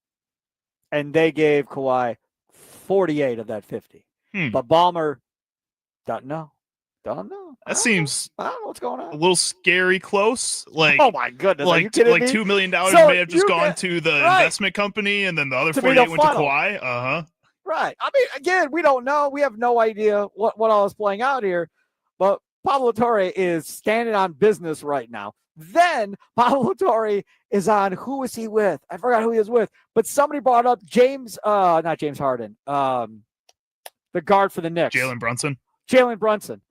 Speaker 1: And they gave Kawhi 48 of that 50. But Ballmer doesn't know.
Speaker 2: That seems
Speaker 1: I don't know what's going on.
Speaker 2: A little scary close. Like,
Speaker 1: oh my goodness,
Speaker 2: like $2 million may have just gone to the investment company, and then the other 48 went to Kawhi.
Speaker 1: Right. I mean, again, we don't know. We have no idea what all is playing out here. But Pablo Torre is standing on business right now. Then Pablo Torre is on, who is he with? I forgot who he is with. But somebody brought up not James Harden, the guard for the Knicks.
Speaker 2: Jalen Brunson.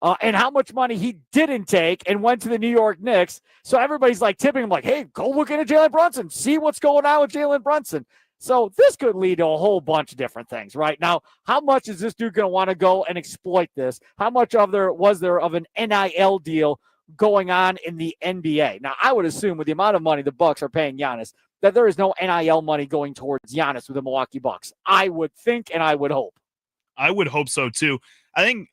Speaker 1: and how much money he didn't take and went to the New York Knicks. So everybody's like tipping him like, hey, go look into Jalen Brunson. See what's going on with Jalen Brunson. So this could lead to a whole bunch of different things, right? Now, how much is this dude going to want to go and exploit this? How much was there of an NIL deal going on in the NBA? Now, I would assume with the amount of money the Bucks are paying Giannis, that there is no NIL money going towards Giannis with the Milwaukee Bucks. I would think and I would hope.
Speaker 2: I would hope so too. I think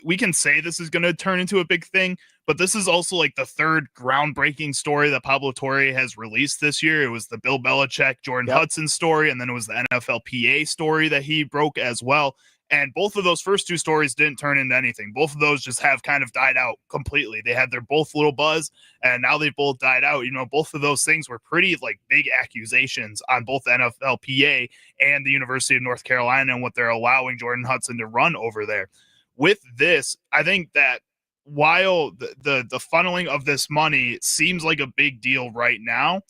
Speaker 2: we can say this is going to turn into a big thing, but this is also like the third groundbreaking story that Pablo Torre has released this year. It was the Bill Belichick, Jordan Hudson story, and then it was the NFLPA story that he broke as well. And both of those first two stories didn't turn into anything. Both of those just have kind of died out completely. They had their both little buzz, and now they've both died out. You know, both of those things were pretty like big accusations on both the NFLPA and the University of North Carolina and what they're allowing Jordan Hudson to run over there. With this, I think that while the funneling of this money seems like a big deal right now,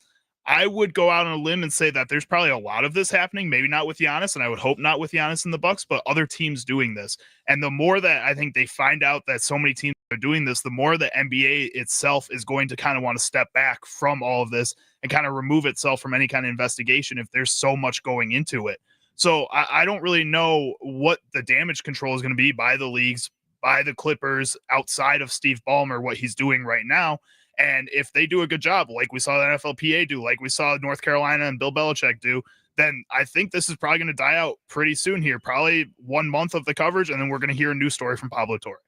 Speaker 2: I would go out on a limb and say that there's probably a lot of this happening, maybe not with Giannis, and I would hope not with Giannis and the Bucks, but other teams doing this. And the more that I think they find out that so many teams are doing this, the more the NBA itself is going to kind of want to step back from all of this and kind of remove itself from any kind of investigation if there's so much going into it. So I don't really know what the damage control is going to be by the leagues, by the Clippers, outside of Steve Ballmer, what he's doing right now. And if they do a good job, like we saw the NFLPA do, like we saw North Carolina and Bill Belichick do, then I think this is probably going to die out pretty soon here, probably 1 month of the coverage, and then we're going to hear a new story from Pablo Torre.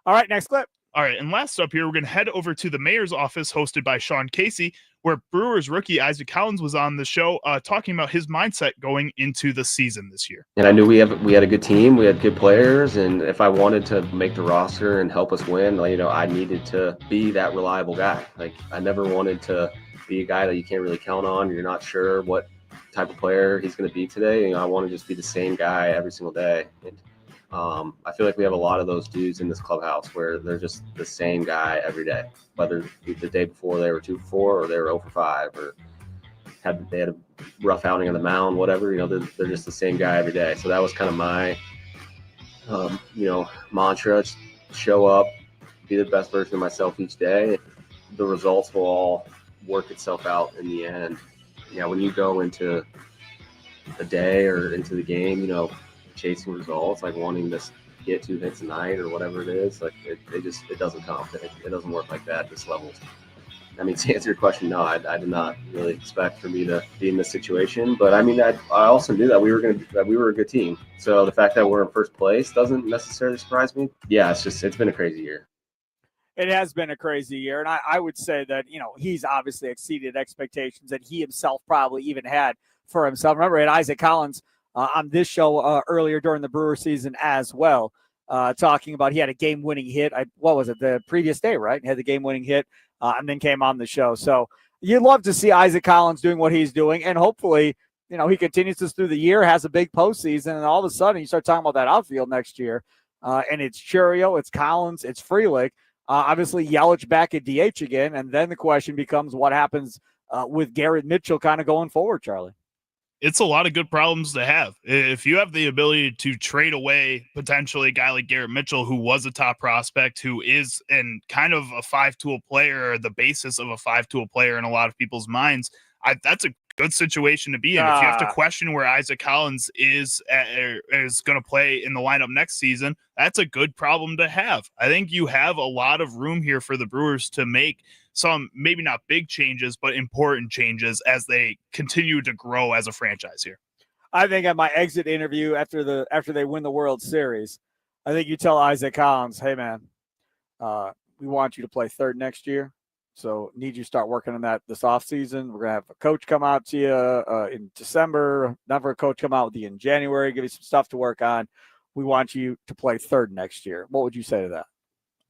Speaker 1: All right, next clip.
Speaker 2: All right, and last up here, we're going to head over to the mayor's office hosted by Sean Casey, where Brewers rookie Isaac Collins was on the show talking about his mindset going into the season this year.
Speaker 9: And I knew we had a good team, we had good players, and if I wanted to make the roster and help us win, I needed to be that reliable guy. Like, I never wanted to be a guy that you can't really count on. You're not sure what type of player he's going to be today. I want to just be the same guy every single day. And I feel like we have a lot of those dudes in this clubhouse where they're just the same guy every day, whether the day before they were 2 for 4 or they were 0 for 5 or they had a rough outing on the mound, whatever. They're just the same guy every day. So that was kind of my mantra: just show up, be the best version of myself each day. The results will all work itself out in the end. When you go into the day or into the game, chasing results, like wanting to get 2 hits a night or whatever it is, like it doesn't come. It doesn't work like that at this level. I mean, to answer your question, no, I did not really expect for me to be in this situation, but I mean, I also knew that we were a good team. So the fact that we're in first place doesn't necessarily surprise me. Yeah, it's been a crazy year.
Speaker 1: It has been a crazy year, and I would say that, he's obviously exceeded expectations that he himself probably even had for himself. Remember, at Isaac Collins on this show earlier during the Brewer season as well, talking about he had a game-winning hit. What was it, the previous day, right? He had the game-winning hit and then came on the show. So you'd love to see Isaac Collins doing what he's doing, and hopefully, he continues this through the year, has a big postseason, and all of a sudden you start talking about that outfield next year, and it's Churio, it's Collins, it's Frelick. Obviously, Yelich back at DH again, and then the question becomes what happens with Garrett Mitchell kind of going forward, Charlie.
Speaker 2: It's a lot of good problems to have. If you have the ability to trade away potentially a guy like Garrett Mitchell, who was a top prospect, who is and kind of a 5-tool player, or the basis of a 5-tool player in a lot of people's minds, that's a good situation to be in. If you have to question where Isaac Collins is going to play in the lineup next season, that's a good problem to have. I think you have a lot of room here for the Brewers to make some, maybe not big changes, but important changes as they continue to grow as a franchise here.
Speaker 1: I think at my exit interview after they win the World Series, I think you tell Isaac Collins, hey man, we want you to play third next year. So need you to start working on that this offseason. We're going to have a coach come out to you in December, another coach come out with you in January, give you some stuff to work on. We want you to play third next year. What would you say to that?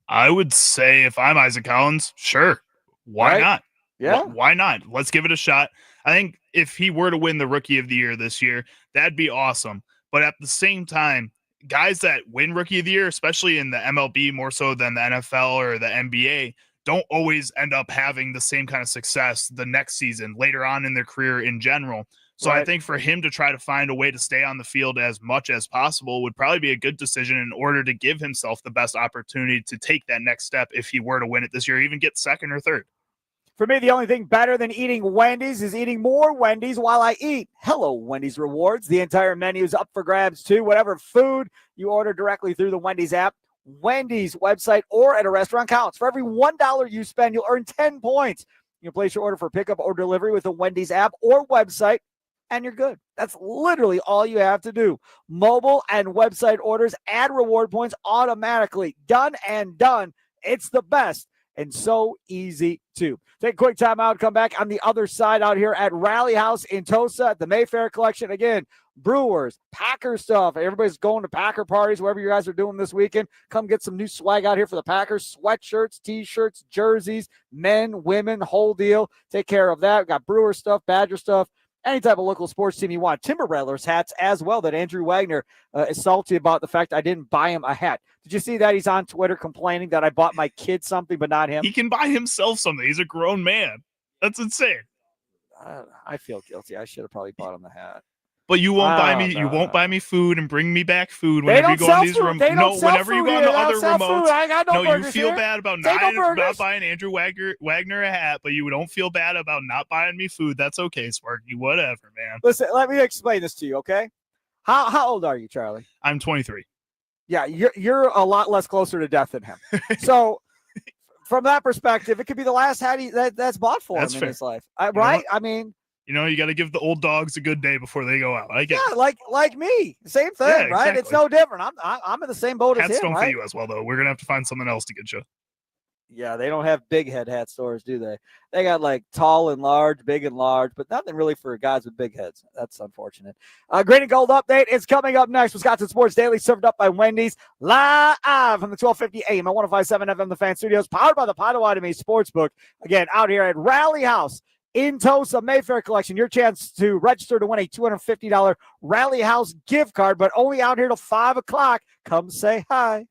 Speaker 2: I would say if I'm Isaac Collins, sure. Why not?
Speaker 1: Yeah.
Speaker 2: Why not? Let's give it a shot. I think if he were to win the Rookie of the Year this year, that'd be awesome. But at the same time, guys that win Rookie of the Year, especially in the MLB more so than the NFL or the NBA, don't always end up having the same kind of success the next season, later on in their career in general. So I think for him to try to find a way to stay on the field as much as possible would probably be a good decision in order to give himself the best opportunity to take that next step if he were to win it this year, even get second or third.
Speaker 1: For me, the only thing better than eating Wendy's is eating more Wendy's while I eat. Hello, Wendy's Rewards. The entire menu is up for grabs, too. Whatever food you order directly through the Wendy's app, Wendy's website, or at a restaurant counts. For every $1 you spend, you'll earn 10 points. You can place your order for pickup or delivery with the Wendy's app or website, and you're good. That's literally all you have to do. Mobile and website orders add reward points automatically. Done and done. It's the best. And so easy too. Take a quick time out, come back on the other side out here at Rally House in Tosa at the Mayfair Collection. Again, Brewers, Packer stuff. Everybody's going to Packer parties, whatever you guys are doing this weekend. Come get some new swag out here for the Packers. Sweatshirts, T-shirts, jerseys, men, women, whole deal. Take care of that. We've got Brewer stuff, Badger stuff. Any type of local sports team you want. Timber Rattlers hats as well that Andrew Wagner is salty about the fact I didn't buy him a hat. Did you see that? He's on Twitter complaining that I bought my kid something, but not him.
Speaker 2: He can buy himself something. He's a grown man. That's insane.
Speaker 1: I feel guilty. I should have probably bought him the hat.
Speaker 2: But you won't buy me. You won't buy me food and bring me back food whenever you go on these remotes. No, whenever you go on the other remotes.
Speaker 1: I got no
Speaker 2: you feel bad about not buying Andrew Wagner a hat, but you don't feel bad about not buying me food. That's okay, Sparky. Whatever, man.
Speaker 1: Listen, let me explain this to you, okay? How old are you, Charlie?
Speaker 2: I'm 23.
Speaker 1: Yeah, you're a lot less closer to death than him. So, from that perspective, it could be the last hat that's bought for him in his life, right? I mean.
Speaker 2: You got to give the old dogs a good day before they go out. I get it.
Speaker 1: like me, same thing, right?
Speaker 2: Exactly.
Speaker 1: It's no different. I'm in the same boat as him.
Speaker 2: Hats don't
Speaker 1: right?
Speaker 2: fit you as well, though. We're gonna have to find something else to get you.
Speaker 1: Yeah, they don't have big head hat stores, do they? They got like tall and large, big and large, but nothing really for guys with big heads. That's unfortunate. Green and Gold update is coming up next. Wisconsin Sports Daily, served up by Wendy's, live from the 1250 AM at 105.7 FM, the Fan Studios, powered by the Potawatomi Sportsbook. Again, out here at Rally House in Tosa, Mayfair Collection. Your chance to register to win a $250 Rally House gift card, but only out here till 5 o'clock. Come say hi.